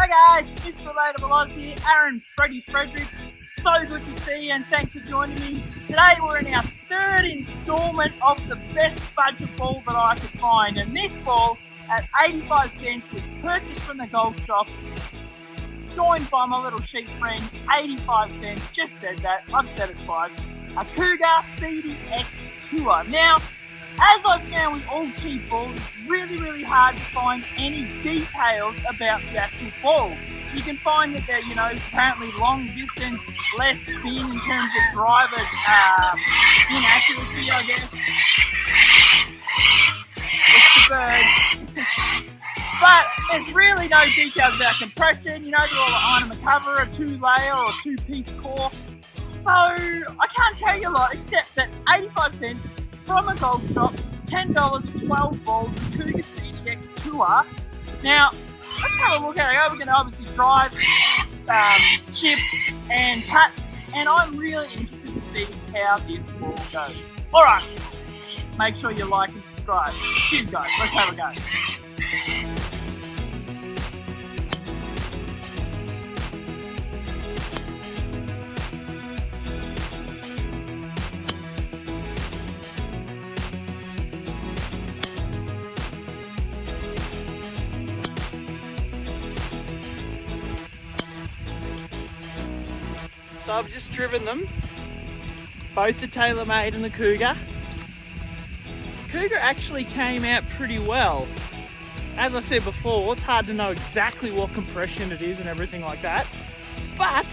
Hi guys, Mr. RocketBallz here, Aaron Freddie Fredericks. So good to see you and thanks for joining me. Today we're in our third instalment of the best budget ball that I could find, and this ball at 85 cents was purchased from the golf shop, joined by my little sheep friend. 85 cents, just said that, I've said it twice. A Cougar CDX Tour. Now, as I've found with all cheap balls, it's really hard to find any details about the actual ball. You can find that they're, apparently long distance, less spin in terms of driver inaccuracy, I guess. It's the bird. But there's really no details about compression. They're all on the cover, a 2-layer or 2-piece core. So I can't tell you a lot except that 85 cents from a golf shop, $10 for 12 balls, the Cougar CDX Tour. Now, let's have a look at it. We're going to obviously drive, chip, and cut, and I'm really interested to see how this ball goes. Alright, make sure you like and subscribe. Cheers guys, let's have a go. So I've just driven them, both the Taylormade and the Cougar. Cougar actually came out pretty well. As I said before, it's hard to know exactly what compression it is and everything like that, but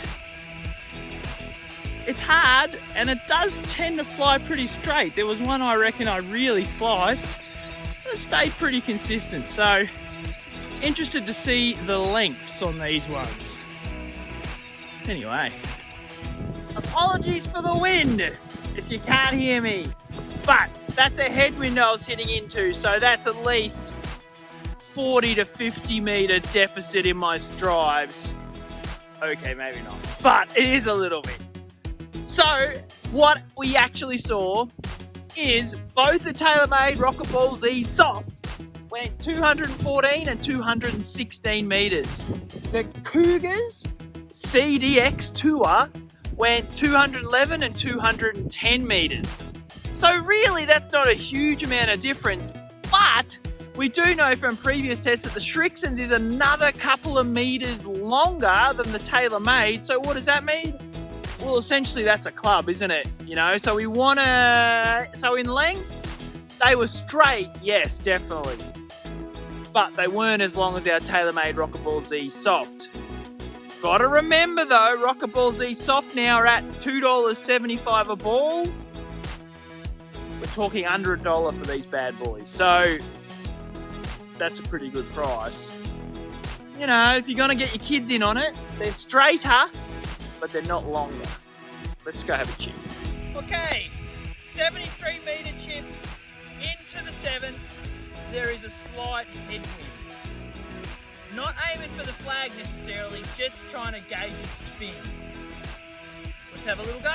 it's hard and it does tend to fly pretty straight. There was one I reckon I really sliced, and it stayed pretty consistent. So interested to see the lengths on these ones. Anyway. Apologies for the wind, if you can't hear me, but that's a headwind I was hitting into, so that's at least 40 to 50 meter deficit in my drives. Okay, maybe not, but it is a little bit. So what we actually saw is both the Taylormade RocketBallz Soft went 214 and 216 meters. The Cougars CDX Tour went 211 and 210 meters. So really that's not a huge amount of difference, but we do know from previous tests that the Shrixons is another couple of meters longer than the Taylormade. So what does that mean? Well, essentially that's a club, isn't it? So we want to, so in length, they were straight, yes, definitely. But they weren't as long as our Taylormade RocketBallz Soft. Gotta remember though, RocketBallz Soft now are at $2.75 a ball. We're talking under $1 for these bad boys. So that's a pretty good price. If you're gonna get your kids in on it, they're straighter, but they're not longer. Let's go have a chip. Okay, 73 meter chip into the 7th. There is a slight headwind. Not aiming for the flag necessarily, just trying to gauge its spin. Let's have a little go.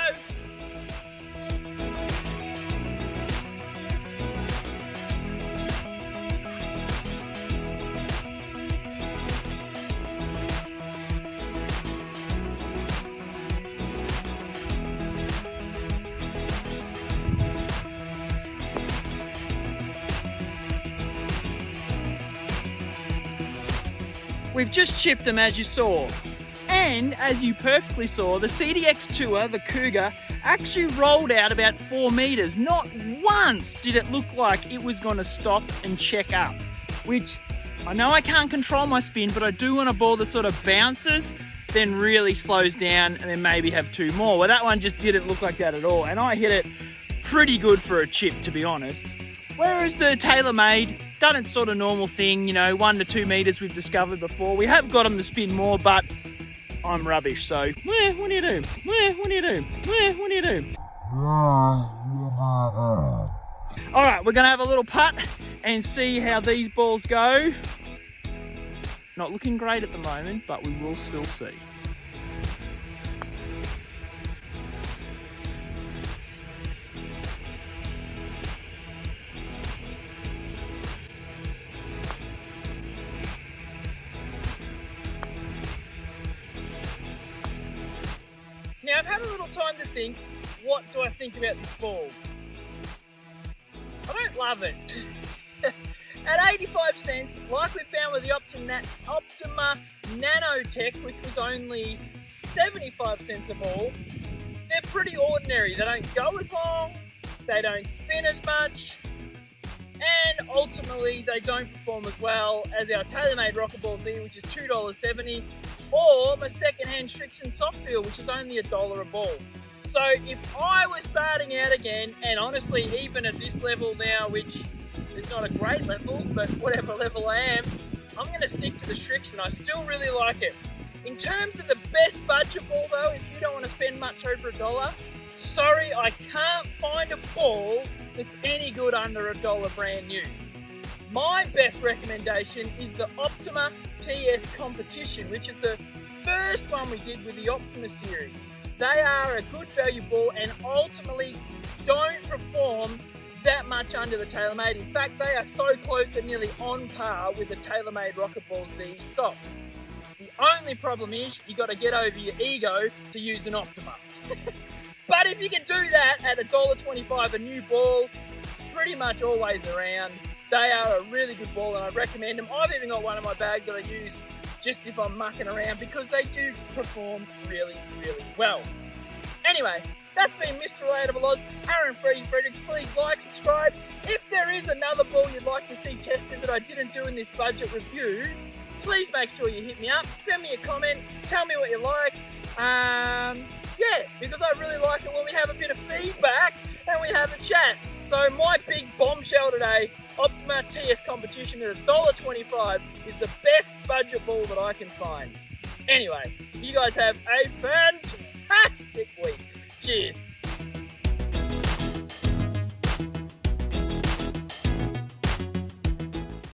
We've just chipped them as you saw. And as you perfectly saw, the CDX Tour, the Cougar, actually rolled out about 4 meters. Not once did it look like it was going to stop and check up. Which, I know I can't control my spin, but I do want a ball that sort of bounces, then really slows down, and then maybe have 2 more. Well, that one just didn't look like that at all. And I hit it pretty good for a chip, to be honest. Whereas the Taylormade done its sort of normal thing, 1 to 2 meters we've discovered before. We have got them to spin more, but I'm rubbish, so what do you do? What do you do? What do you do? Alright, we're going to have a little putt and see how these balls go. Not looking great at the moment, but we will still see. had a little time to think, what do I think about this ball? I don't love it. At 85 cents, like we found with the Optima Nanotech, which was only 75 cents a ball, they're pretty ordinary. They don't go as long, they don't spin as much, and ultimately they don't perform as well as our Taylormade RocketBallz, which is $2.70, or my second-hand Strixon Softfeel, which is only $1 a ball. So if I was starting out again, and honestly even at this level now, which is not a great level, but whatever level I am, I'm going to stick to the Strixon. I still really like it. In terms of the best budget ball though, if you don't want to spend much over $1, sorry, I can't find a ball that's any good under $1 brand new. My best recommendation is the Optima TS Competition, which is the first one we did with the Optima series. They are a good value ball and ultimately don't perform that much under the Taylormade. In fact, they are so close and nearly on par with the Taylormade RocketBallz Soft. The only problem is you got to get over your ego to use an Optima. But if you can do that at $1.25 a new ball, pretty much always around, they are a really good ball and I recommend them. I've even got one in my bag that I use just if I'm mucking around because they do perform really, really well. Anyway, that's been Mr. Relatable Oz, Aaron Freddie Fredericks. Please like, subscribe. If there is another ball you'd like to see tested that I didn't do in this budget review, please make sure you hit me up, send me a comment, tell me what you like. Yeah, because I really like it when we have a bit of feedback and we have a chat. So my big bombshell today, Optima TS Competition at $1.25 is the best budget ball that I can find. Anyway, you guys have a fantastic week. Cheers.